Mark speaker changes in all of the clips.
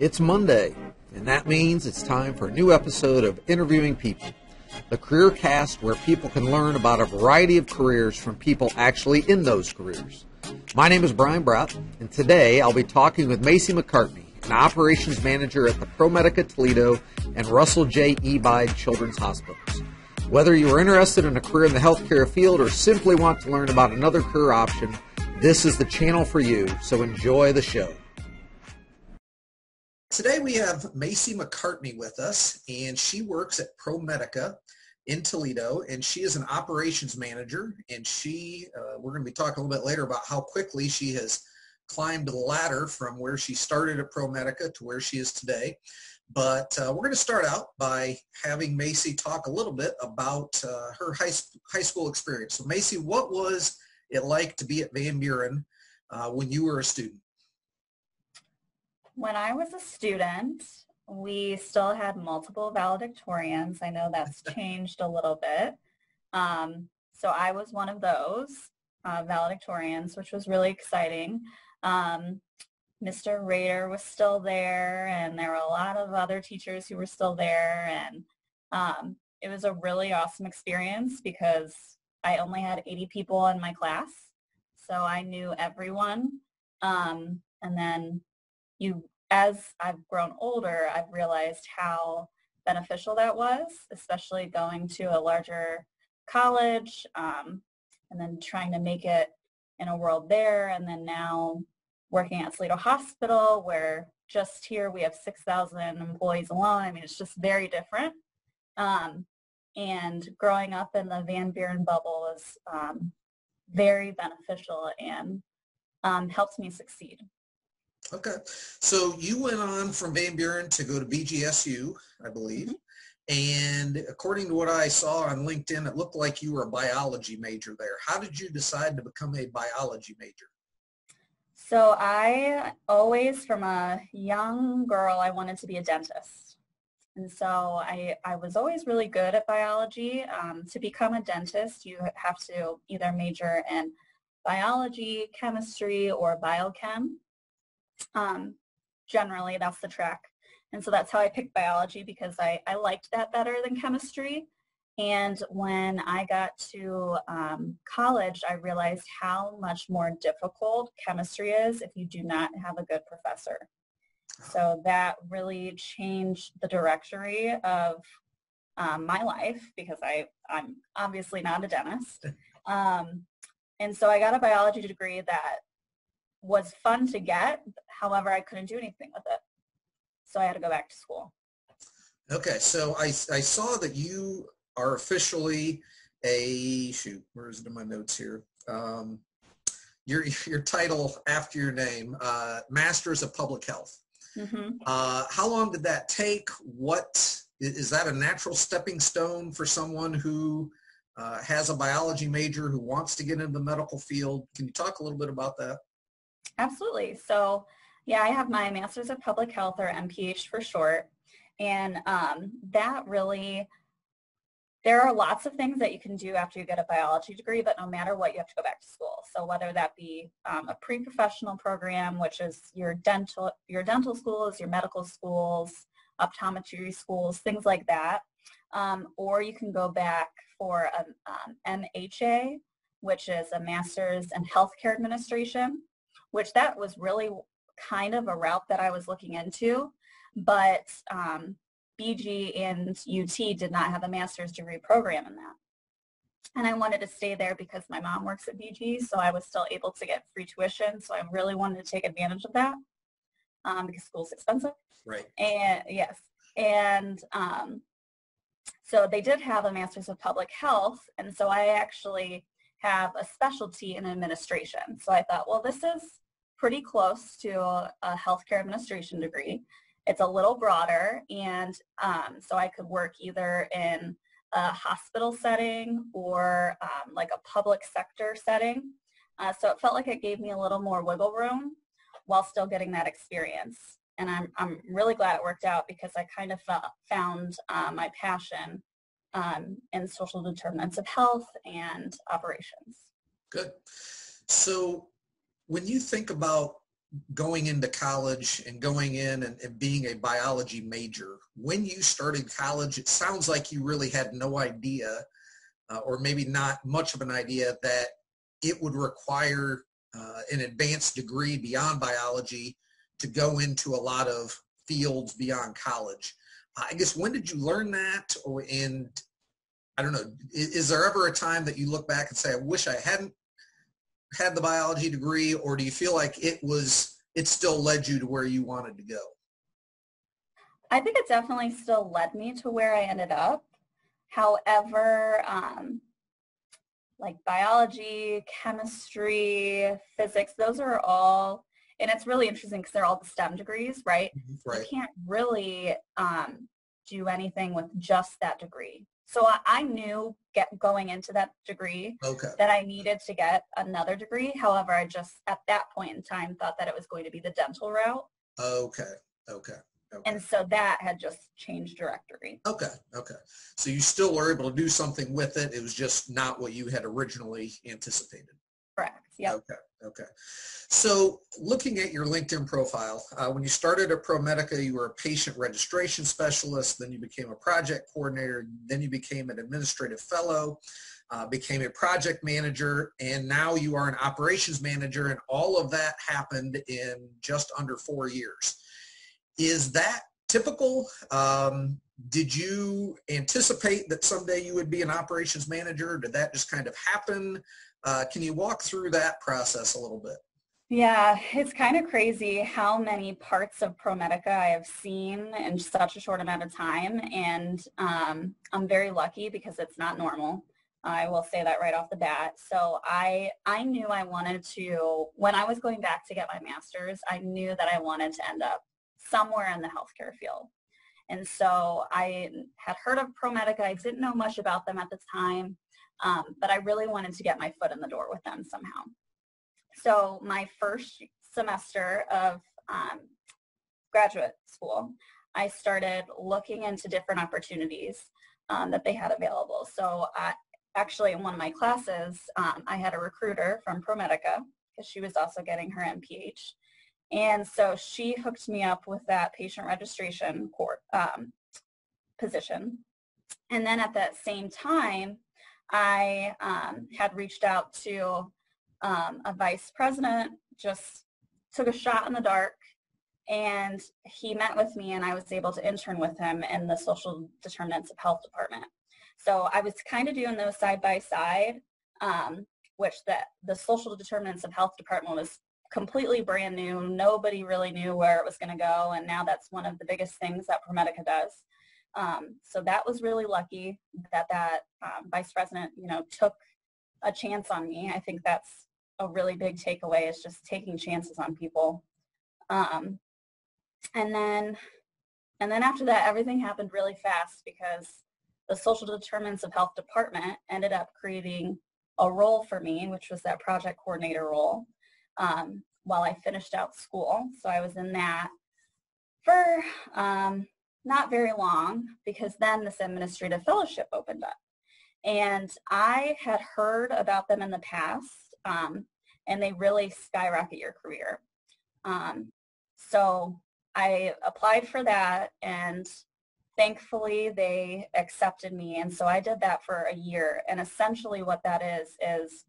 Speaker 1: It's Monday, and that means it's time for a new episode of Interviewing People, the careercast where people can learn about a variety of careers from people actually in those careers. My name is Brian Brout, and today I'll be talking with Macy McCartney, an operations manager at the ProMedica Toledo and Russell J. Ebeid Children's Hospitals. Whether you are interested in a career in the healthcare field or simply want to learn about another career option, this is the channel for you, so enjoy the show. Today we have Macy McCartney with us, and she works at ProMedica in Toledo, and she is an operations manager, and we're going to be talking a little bit later about how quickly she has climbed the ladder from where she started at ProMedica to where she is today. But we're going to start out by having Macy talk a little bit about her high school experience. So Macy, what was it like to be at Van Buren when you were a student?
Speaker 2: When I was a student, we still had multiple valedictorians. I know that's changed a little bit. So I was one of those valedictorians, which was really exciting. Mr. Rader was still there, and there were a lot of other teachers who were still there. And it was a really awesome experience because I only had 80 people in my class, so I knew everyone. And then as I've grown older, I've realized how beneficial that was, especially going to a larger college and then trying to make it in a world there. And then now working at Toledo Hospital, where just here we have 6,000 employees alone. I mean, it's just very different. And growing up in the Van Buren bubble is very beneficial and helped me succeed.
Speaker 1: Okay, so you went on from Van Buren to go to BGSU, I believe, and according to what I saw on LinkedIn, it looked like you were a biology major there. How did you decide to become a biology major?
Speaker 2: So I always, from a young girl, I wanted to be a dentist. And so I was always really good at biology. To become a dentist, you have to either major in biology, chemistry, or biochem. Generally, that's the track. And so that's how I picked biology, because I liked that better than chemistry. And when I got to college, I realized how much more difficult chemistry is if you do not have a good professor. So that really changed the trajectory of my life, because I'm obviously not a dentist. And so I got a biology degree that was fun to get. However, I couldn't do anything with it. So I had to go back to school. Okay, so I saw that you are officially where is it in my notes here? Your title after your name, Masters of Public Health. How long did that take? Is that a natural stepping stone for someone who has a biology major who wants to get into the medical field? Can you talk a little bit about that? Absolutely. So yeah, I have my Master's of Public Health, or MPH for short. And that really, there are lots of things that you can do after you get a biology degree, but no matter what, you have to go back to school. So whether that be a pre-professional program, which is your dental schools, your medical schools, optometry schools, things like that, or you can go back for an MHA, which is a Master's in Healthcare Administration, which that was really kind of a route that I was looking into, but BG and UT did not have a master's degree program in that. And I wanted to stay there because my mom works at BG, so I was still able to get free tuition. So I really wanted to take advantage of that because school's expensive.
Speaker 1: Right.
Speaker 2: And yes. And so they did have a Master's of Public Health. And so I actually have a specialty in administration. So I thought, well, this is pretty close to a healthcare administration degree. It's a little broader, and so I could work either in a hospital setting or like a public sector setting. So it felt like it gave me a little more wiggle room while still getting that experience. And I'm really glad it worked out, because I kind of found my passion in social determinants of health and operations.
Speaker 1: Good. So when you think about
Speaker 2: going into college and going in and being a biology major. When you started college, it sounds like you really had no idea, or maybe not much of an idea, that it would require an advanced degree beyond biology to go into a lot of fields beyond college. I guess, when did you learn that? And I don't know, is there ever a time that you look back and say, I wish I hadn't had the biology degree, or do you feel like it still led you to where you wanted to go?
Speaker 3: I think it definitely still led me to where I ended up. However, like biology, chemistry, physics, those are all, and it's really interesting because they're all the STEM degrees, right?
Speaker 2: Right.
Speaker 3: You can't really do anything with just that degree. So I knew going into that degree that I needed to get another degree. However, I just, at that point in time, thought that it was going to be the dental route.
Speaker 2: Okay.
Speaker 3: And so that had just changed directory.
Speaker 2: Okay. So you still were able to do something with it. It was just not what you had originally anticipated.
Speaker 3: Correct. Yeah.
Speaker 2: Okay. So looking at your LinkedIn profile, when you started at ProMedica, you were a patient registration specialist, then you became a project coordinator, then you became an administrative fellow, became a project manager, and now you are an operations manager, and all of that happened in just under 4 years. Is that typical? Did you anticipate that someday you would be an operations manager? Did that just kind of happen? Can you walk through that process a little bit?
Speaker 3: Yeah, it's kind of crazy how many parts of ProMedica I have seen in such a short amount of time, and I'm very lucky because it's not normal. I will say that right off the bat. So I knew I wanted to, when I was going back to get my master's, I knew that I wanted to end up somewhere in the healthcare field. And so I had heard of ProMedica. I didn't know much about them at the time, but I really wanted to get my foot in the door with them somehow. So my first semester of graduate school, I started looking into different opportunities that they had available. So actually in one of my classes, I had a recruiter from ProMedica because she was also getting her MPH. And so she hooked me up with that patient registration position. And then at that same time, I had reached out to a vice president, just took a shot in the dark, and he met with me, and I was able to intern with him in the social determinants of health department. So I was kind of doing those side by side, which the social determinants of health department was completely brand new. Nobody really knew where it was going to go, and now that's one of the biggest things that ProMedica does. So that was really lucky that vice president, took a chance on me. I think that's a really big takeaway, is just taking chances on people. And then after that, everything happened really fast because the social determinants of health department ended up creating a role for me, which was that project coordinator role, while I finished out school. So I was in that for not very long, because then this administrative fellowship opened up. And I had heard about them in the past, and they really skyrocket your career. So I applied for that, and thankfully they accepted me. And so I did that for a year. And essentially what that is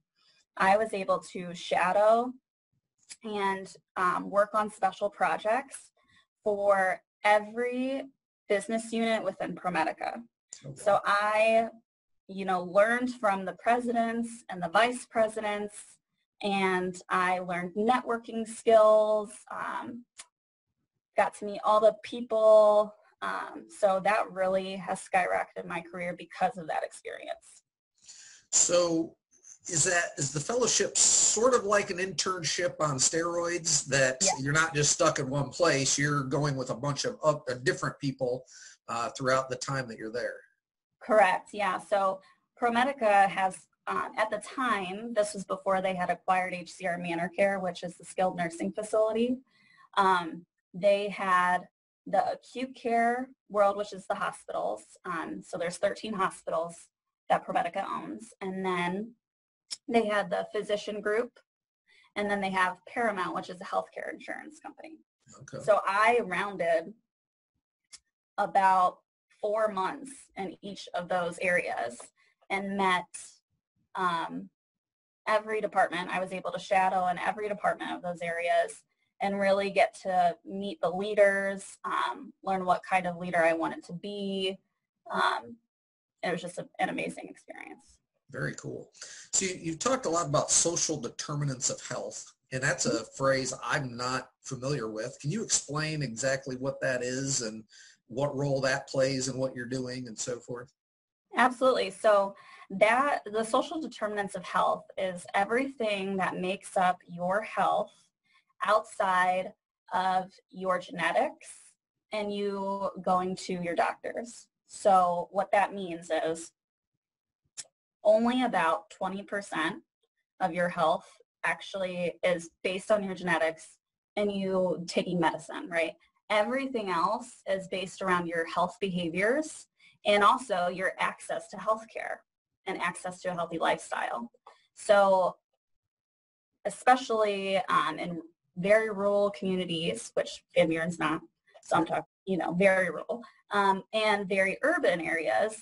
Speaker 3: I was able to shadow and work on special projects for every business unit within ProMedica. Okay. So I, learned from the presidents and the vice presidents, and I learned networking skills, got to meet all the people. So that really has skyrocketed my career because of that experience.
Speaker 2: So is the fellowship sort of like an internship on steroids, that you're not just stuck in one place, you're going with a bunch of different people throughout the time that you're there? Correct.
Speaker 3: Yeah. So ProMedica has, at the time, this was before they had acquired HCR Manor Care, which is the skilled nursing facility. They had the acute care world, which is the hospitals. So there's 13 hospitals that ProMedica owns. And then they had the physician group, And then they have Paramount, which is a healthcare insurance company.
Speaker 2: Okay.
Speaker 3: So I rounded about 4 months in each of those areas and met every department. I was able to shadow in every department of those areas and really get to meet the leaders, learn what kind of leader I wanted to be. It was just an amazing experience.
Speaker 2: Very cool. So you've talked a lot about social determinants of health, and that's a phrase I'm not familiar with. Can you explain exactly what that is and what role that plays in what you're doing and so forth?
Speaker 3: Absolutely. So the social determinants of health is everything that makes up your health outside of your genetics and you going to your doctors. So what that means is only about 20% of your health actually is based on your genetics and you taking medicine, right? Everything else is based around your health behaviors and also your access to healthcare and access to a healthy lifestyle. So especially in very rural communities, which Van Buren's not, so I'm talking, very rural, and very urban areas,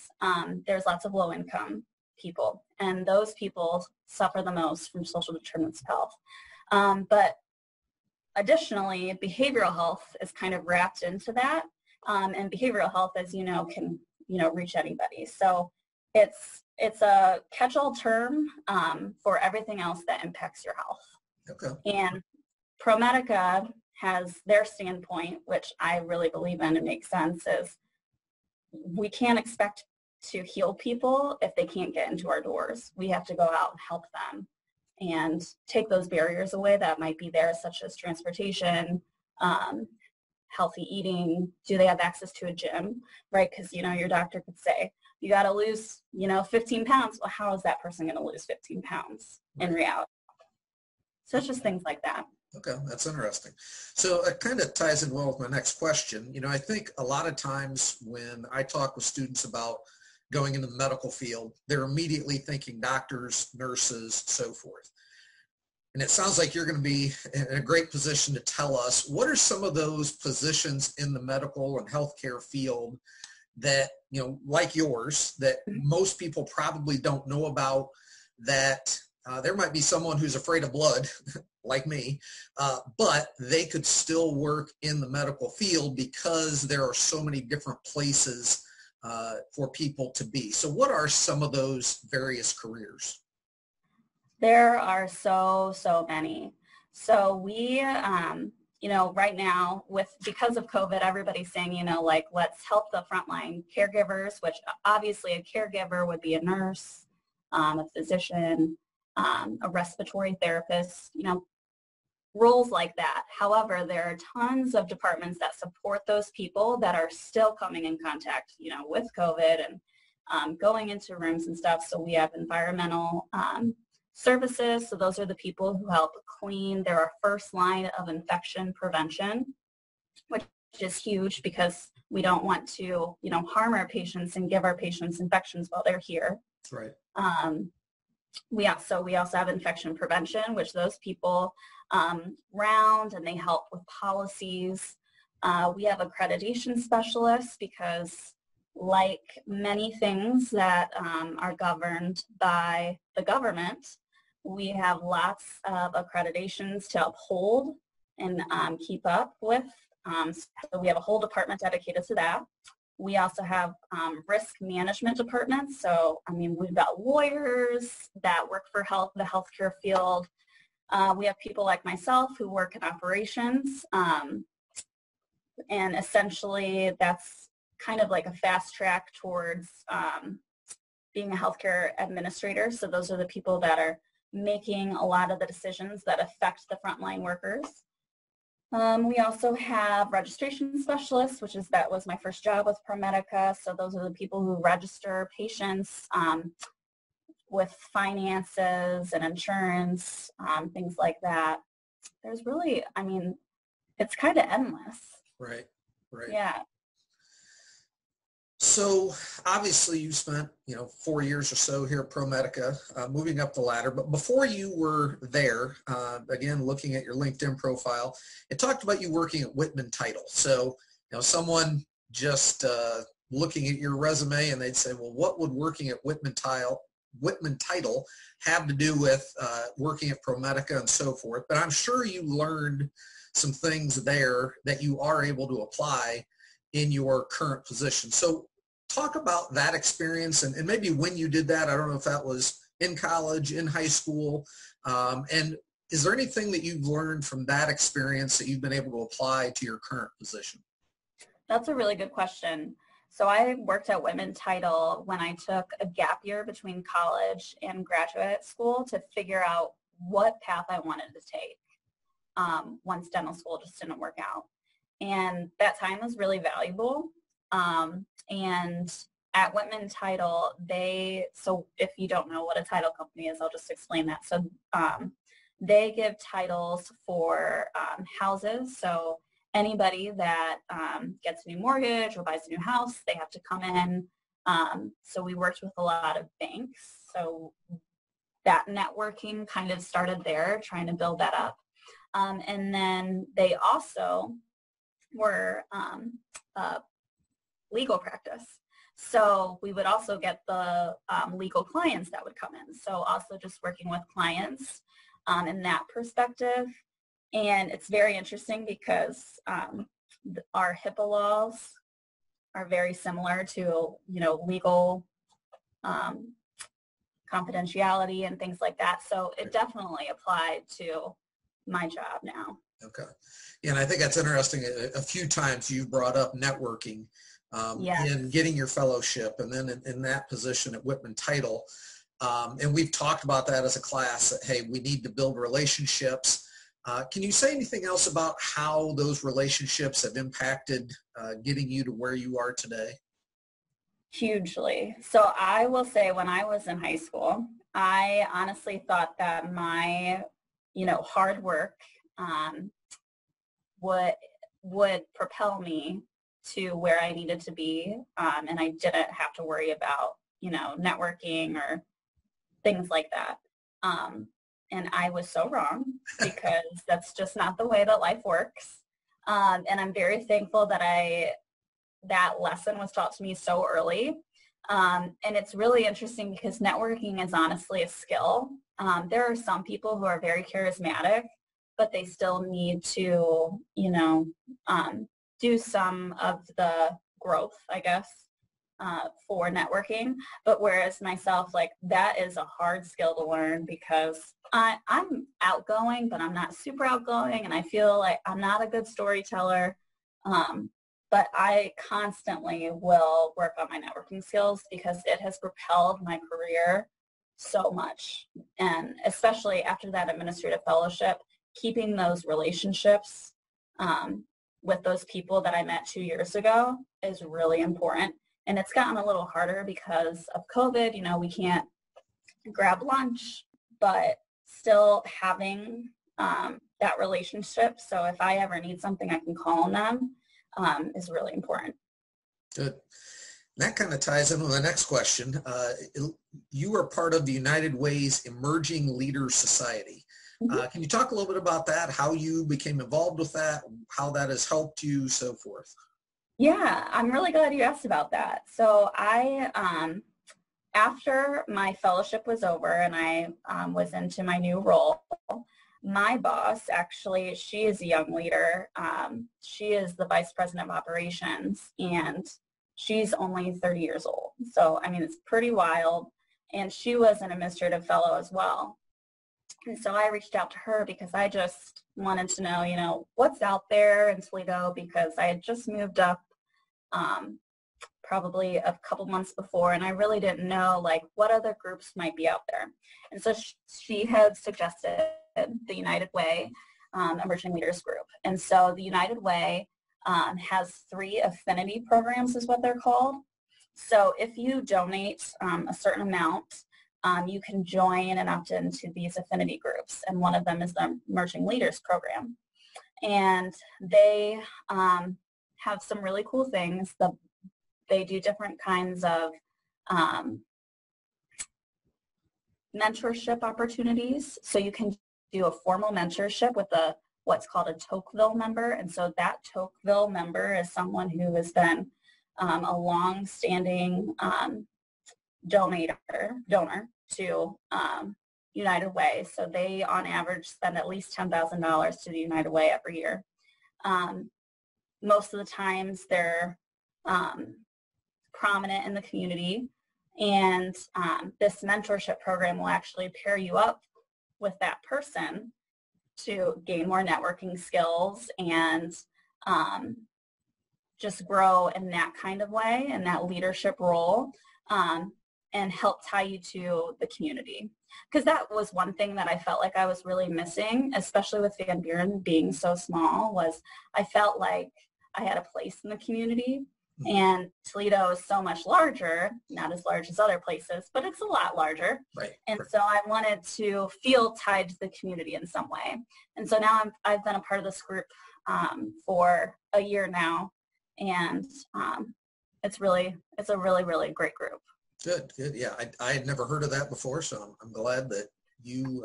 Speaker 3: there's lots of low income people, and those people suffer the most from social determinants of health. But additionally, behavioral health is kind of wrapped into that, and behavioral health, as you know, can reach anybody. So it's a catch-all term for everything else that impacts your health.
Speaker 2: Okay.
Speaker 3: And ProMedica has their standpoint, which I really believe in and makes sense, is we can't expect to heal people if they can't get into our doors. We have to go out and help them and take those barriers away that might be there, such as transportation, healthy eating. Do they have access to a gym, right? Because, your doctor could say, you got to lose, 15 pounds. Well, how is that person going to lose 15 pounds in reality? So it's just things like that.
Speaker 2: Okay, that's interesting. So it kind of ties in well with my next question. I think a lot of times when I talk with students about going into the medical field, they're immediately thinking doctors, nurses, so forth. And it sounds like you're going to be in a great position to tell us what are some of those positions in the medical and healthcare field that, like yours, that most people probably don't know about, that there might be someone who's afraid of blood, like me, but they could still work in the medical field because there are so many different places for people to be. So what are some of those various careers?
Speaker 3: There are so many. So we, right now because of COVID, everybody's saying, let's help the frontline caregivers, which obviously a caregiver would be a nurse, a physician, a respiratory therapist, roles like that. However, there are tons of departments that support those people that are still coming in contact, with COVID and going into rooms and stuff. So we have environmental services. So those are the people who help clean. They're our first line of infection prevention, which is huge because we don't want to, harm our patients and give our patients infections while they're here.
Speaker 2: Right.
Speaker 3: We also have infection prevention, which those people round and they help with policies. We have accreditation specialists because, like many things that are governed by the government, we have lots of accreditations to uphold and keep up with. So we have a whole department dedicated to that. We also have risk management departments. So, we've got lawyers that work for the healthcare field. We have people like myself who work in operations. And essentially, that's kind of like a fast track towards being a healthcare administrator. So those are the people that are making a lot of the decisions that affect the frontline workers. We also have registration specialists, that was my first job with ProMedica. So those are the people who register patients with finances and insurance, things like that. There's really, it's kind of endless.
Speaker 2: Right.
Speaker 3: Yeah.
Speaker 2: So obviously you spent, 4 years or so here at ProMedica, moving up the ladder. But before you were there, again, looking at your LinkedIn profile, it talked about you working at Whitman Title. So, someone just looking at your resume and they'd say, well, what would working at Whitman Title have to do with working at ProMedica and so forth? But I'm sure you learned some things there that you are able to apply in your current position. So talk about that experience and maybe when you did that. I don't know if that was in college, in high school, and is there anything that you've learned from that experience that you've been able to apply to your current position?
Speaker 3: That's a really good question. So I worked at Whitman Title when I took a gap year between college and graduate school to figure out what path I wanted to take once dental school just didn't work out. And that time was really valuable. And at Whitman Title, so if you don't know what a title company is, I'll just explain that. So they give titles for houses. So anybody that gets a new mortgage or buys a new house, they have to come in. So we worked with a lot of banks. So that networking kind of started there, trying to build that up. And then they also were legal practice. So we would also get the legal clients that would come in. So also just working with clients in that perspective. And it's very interesting because our HIPAA laws are very similar to, legal confidentiality and things like that. So it definitely applied to my job now.
Speaker 2: Okay. Yeah, and I think that's interesting. A few times you brought up networking
Speaker 3: Yes.
Speaker 2: in getting your fellowship and then in that position at Whitman Title. And we've talked about that as a class that, hey, we need to build relationships. Can you say anything else about how those relationships have impacted getting you to where you are today?
Speaker 3: Hugely. So I will say when I was in high school, I honestly thought that my, hard work would propel me to where I needed to be. And I didn't have to worry about, networking or things like that. And I was so wrong because that's just not the way that life works. And I'm very thankful that that lesson was taught to me so early. And it's really interesting because networking is honestly a skill. There are some people who are very charismatic, but they still need to, do some of the growth, I guess, for networking. But whereas myself, that is a hard skill to learn because I'm outgoing, but I'm not super outgoing. And I feel like I'm not a good storyteller. But I constantly will work on my networking skills because it has propelled my career so much. And especially after that administrative fellowship, keeping those relationships with those people that I met 2 years ago is really important. And it's gotten a little harder because of COVID. We can't grab lunch, but still having that relationship. So if I ever need something, I can call on them. Is really important.
Speaker 2: Good. That kind of ties in with the next question. You are part of the United Way's Emerging Leaders Society. Can you talk a little bit about that, how you became involved with that, how that has helped you, so forth?
Speaker 3: Yeah, I'm really glad you asked about that. So I, after my fellowship was over and I was into my new role, my boss, actually, she is a young leader. She is the vice president of operations, and she's only 30 years old. So, it's pretty wild. And she was an administrative fellow as well. And so I reached out to her because I just wanted to know, what's out there in Toledo, because I had just moved up probably a couple months before, and I really didn't know what other groups might be out there. And so she had suggested the United Way Emerging Leaders Group. And so the United Way has 3 affinity programs is what they're called. So if you donate a certain amount, you can join and opt into these affinity groups. And one of them is the Emerging Leaders Program. And they have some really cool things. The they do different kinds of mentorship opportunities. So you can do a formal mentorship with what's called a Tocqueville member. And so that Tocqueville member is someone who has been a long-standing donor to United Way. So they, on average, spend at least $10,000 to the United Way every year. Most of the times they're prominent in the community, and this mentorship program will actually pair you up with that person to gain more networking skills and just grow in that kind of way, in that leadership role, and help tie you to the community. Because that was one thing that I felt like I was really missing, especially with Van Buren being so small, was I felt like I had a place in the community. And Toledo is so much larger, not as large as other places, but it's a lot larger.
Speaker 2: Right.
Speaker 3: And so I wanted to feel tied to the community in some way. And so now I've been a part of this group for a year now, and it's a really, really great group.
Speaker 2: Good. Yeah, I had never heard of that before, so I'm glad that you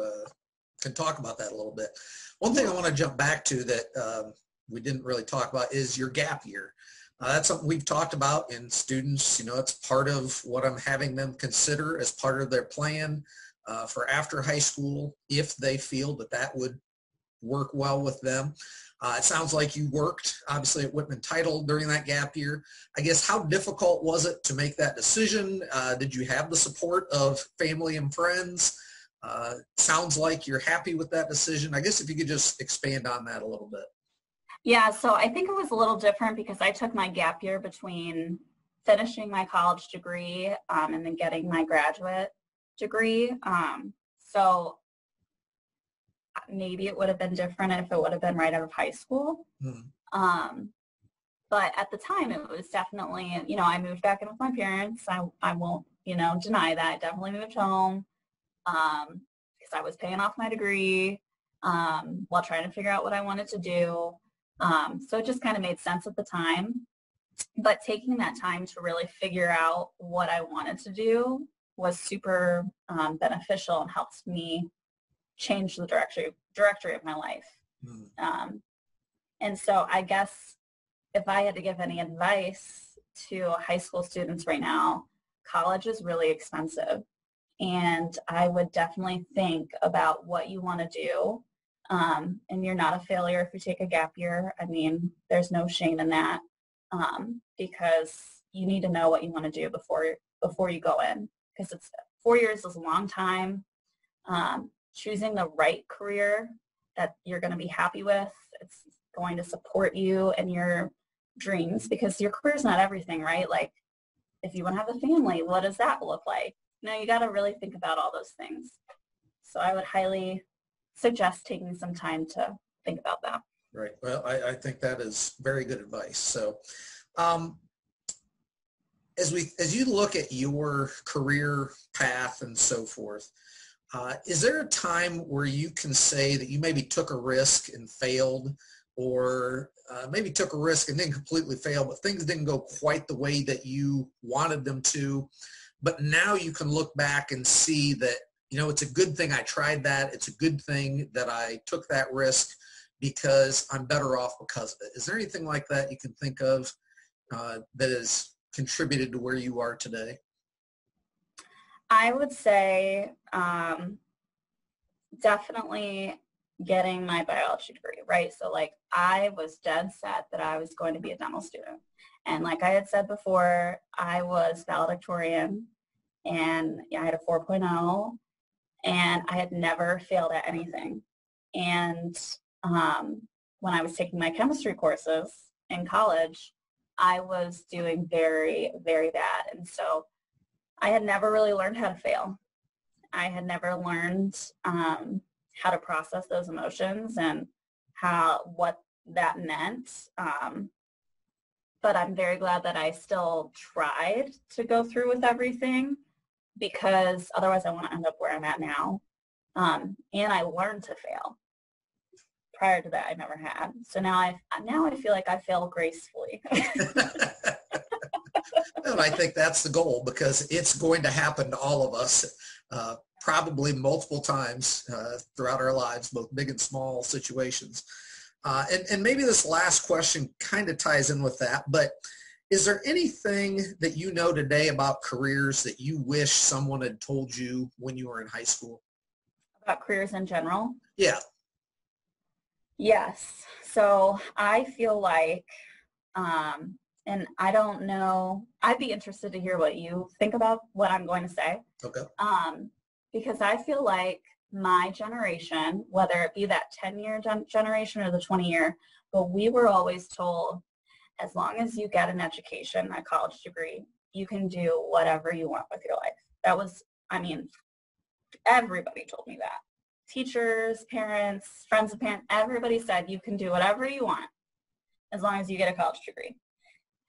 Speaker 2: can talk about that a little bit. One thing I want to jump back to that we didn't really talk about is your gap year. That's something we've talked about in students. It's part of what I'm having them consider as part of their plan for after high school, if they feel that would work well with them. It sounds like you worked, obviously, at Whitman Title during that gap year. I guess, how difficult was it to make that decision? Did you have the support of family and friends? Sounds like you're happy with that decision. I guess if you could just expand on that a little bit.
Speaker 3: Yeah, so I think it was a little different because I took my gap year between finishing my college degree and then getting my graduate degree. So maybe it would have been different if it would have been right out of high school. But at the time, it was definitely, I moved back in with my parents. I won't, deny that. I definitely moved home because I was paying off my degree while trying to figure out what I wanted to do. So it just kind of made sense at the time. But taking that time to really figure out what I wanted to do was super beneficial and helped me change the directory of my life. And so I guess if I had to give any advice to high school students right now, college is really expensive. And I would definitely think about what you want to do. And you're not a failure if you take a gap year. I mean, there's no shame in that because you need to know what you want to do before you go in, because 4 years is a long time. Choosing the right career that you're going to be happy with, it's going to support you and your dreams, because your career is not everything, right? Like, if you want to have a family, what does that look like? You got to really think about all those things. So I would highly suggest taking some time to think about that.
Speaker 2: Right. Well, I think that is very good advice. So as you look at your career path and so forth, is there a time where you can say that you maybe took a risk and failed, or maybe took a risk and didn't completely fail, but things didn't go quite the way that you wanted them to, but now you can look back and see that, it's a good thing I tried that. It's a good thing that I took that risk because I'm better off because of it. Is there anything like that you can think of that has contributed to where you are today?
Speaker 3: I would say definitely getting my biology degree, right? So I was dead set that I was going to be a dental student. And like I had said before, I was valedictorian, and I had a 4.0, and I had never failed at anything. And when I was taking my chemistry courses in college, I was doing very, very bad. And so I had never really learned how to fail. I had never learned how to process those emotions and what that meant. But I'm very glad that I still tried to go through with everything, because otherwise I want to end up where I'm at now. And I learned to fail. Prior to that, I never had. So now I feel like I fail gracefully.
Speaker 2: And I think that's the goal, because it's going to happen to all of us, probably multiple times throughout our lives, both big and small situations. And maybe this last question kind of ties in with that, but is there anything that you know today about careers that you wish someone had told you when you were in high school?
Speaker 3: About careers in general?
Speaker 2: Yeah.
Speaker 3: Yes. So I feel like, and I don't know, I'd be interested to hear what you think about what I'm going to say.
Speaker 2: Okay.
Speaker 3: Because I feel like my generation, whether it be that 10-year generation or the 20-year, but we were always told, as long as you get an education, a college degree, you can do whatever you want with your life. That was, I mean, everybody told me that. Teachers, parents, friends of parents, everybody said you can do whatever you want as long as you get a college degree.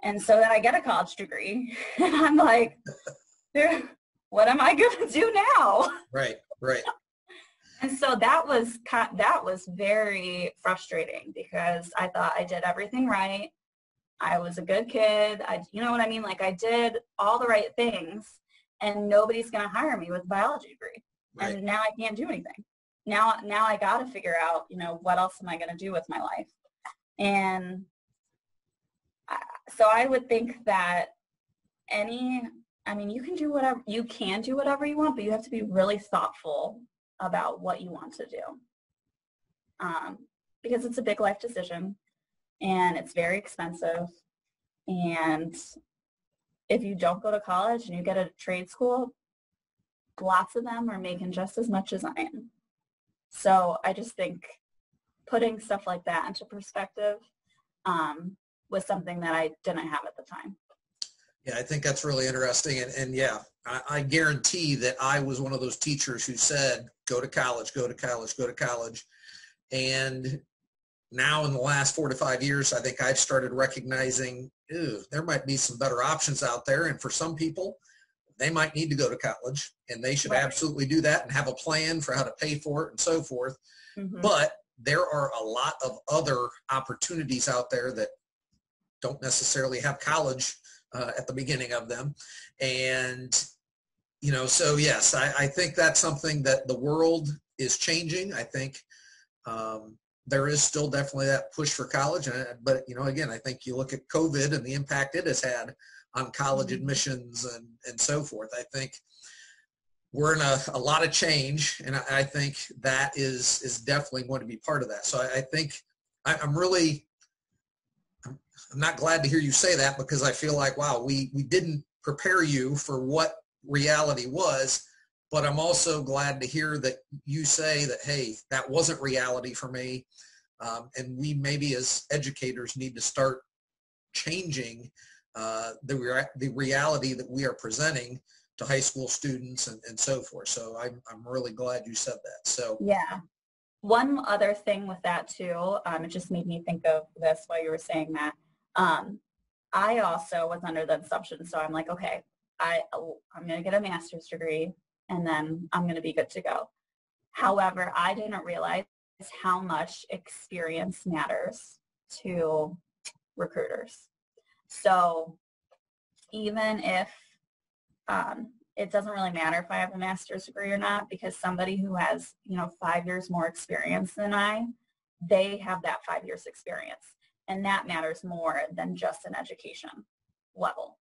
Speaker 3: And so then I get a college degree and I'm like, what am I going to do now?
Speaker 2: Right, right.
Speaker 3: And so that was very frustrating, because I thought I did everything right. I was a good kid. You know what I mean? Like, I did all the right things, and nobody's going to hire me with a biology degree. Right. And now I can't do anything. Now I got to figure out, what else am I going to do with my life? And so I would think that you can do whatever you want, but you have to be really thoughtful about what you want to do. Because it's a big life decision, and it's very expensive. And if you don't go to college and you get a trade school, lots of them are making just as much as I am. So I just think putting stuff like that into perspective was something that I didn't have at the time.
Speaker 2: Yeah, I think that's really interesting. And yeah, I guarantee that I was one of those teachers who said, go to college, go to college, go to college. And now in the last 4 to 5 years, I think I've started recognizing, there might be some better options out there. And for some people, they might need to go to college, and they should absolutely do that and have a plan for how to pay for it and so forth. Mm-hmm. But there are a lot of other opportunities out there that don't necessarily have college at the beginning of them. And, so yes, I think that's something that the world is changing. I think there is still definitely that push for college. But, again, I think you look at COVID and the impact it has had on college admissions and so forth. I think we're in a lot of change, and I think that is definitely going to be part of that. So I think I'm not glad to hear you say that, because I feel like, wow, we didn't prepare you for what reality was, but I'm also glad to hear that you say that, hey, that wasn't reality for me. And we maybe as educators need to start changing the reality that we are presenting to high school students and so forth. So I'm really glad you said that. So
Speaker 3: yeah. One other thing with that too, it just made me think of this while you were saying that. I also was under the assumption, so I'm like, okay, I'm going to get a master's degree and then I'm going to be good to go. However, I didn't realize how much experience matters to recruiters. So even if it doesn't really matter if I have a master's degree or not, because somebody who has, 5 years more experience than they have that 5 years experience. And that matters more than just an education level.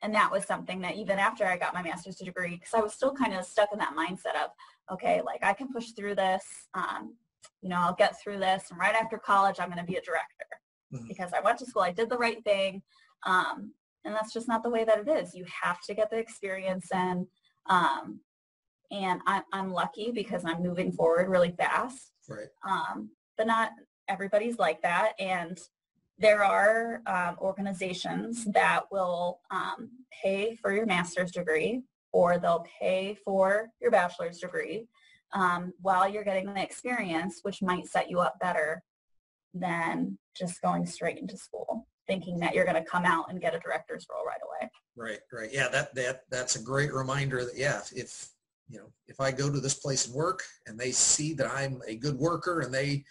Speaker 3: And that was something that even after I got my master's degree, because I was still kind of stuck in that mindset of, okay, like I can push through this, I'll get through this. And right after college, I'm going to be a director because I went to school, I did the right thing. And that's just not the way that it is. You have to get the experience in. And I'm lucky because I'm moving forward really fast.
Speaker 2: Right.
Speaker 3: But not everybody's like that. And there are organizations that will pay for your master's degree, or they'll pay for your bachelor's degree while you're getting the experience, which might set you up better than just going straight into school, thinking that you're going to come out and get a director's role right away.
Speaker 2: Right. Yeah, that's a great reminder that, yeah, if I go to this place and work and they see that I'm a good worker and they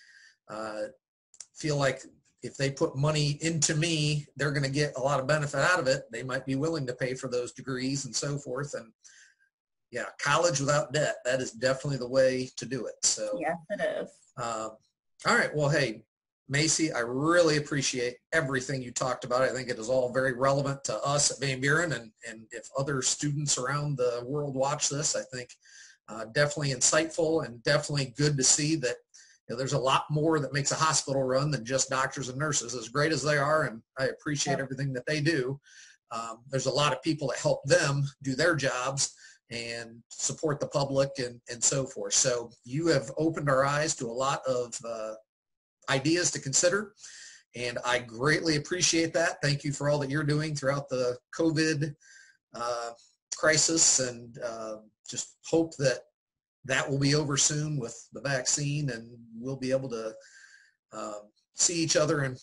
Speaker 2: feel like, if they put money into me, they're going to get a lot of benefit out of it. They might be willing to pay for those degrees and so forth. And yeah, college without debt, that is definitely the way to do it. So
Speaker 3: yes, it is.
Speaker 2: All right. Well, hey, Macy, I really appreciate everything you talked about. I think it is all very relevant to us at Van Buren, and if other students around the world watch this, I think definitely insightful and definitely good to see that there's a lot more that makes a hospital run than just doctors and nurses, as great as they are, and I appreciate everything that they do. There's a lot of people that help them do their jobs and support the public and so forth. So you have opened our eyes to a lot of ideas to consider, and I greatly appreciate that. Thank you for all that you're doing throughout the COVID crisis, and just hope that that will be over soon with the vaccine, and we'll be able to see each other,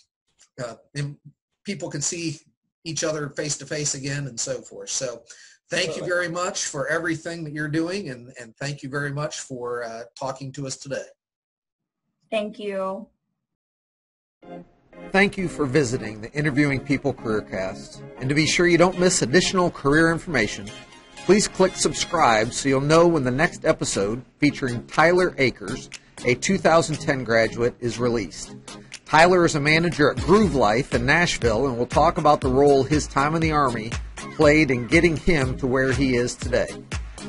Speaker 2: and people can see each other face to face again and so forth. So thank you very much for everything that you're doing, and thank you very much for talking to us today.
Speaker 3: Thank you.
Speaker 1: Thank you for visiting the Interviewing People CareerCast. And to be sure you don't miss additional career information, please click subscribe so you'll know when the next episode featuring Tyler Akers, a 2010 graduate, is released. Tyler is a manager at Groove Life in Nashville, and will talk about the role his time in the Army played in getting him to where he is today.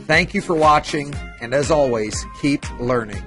Speaker 1: Thank you for watching, and as always, keep learning.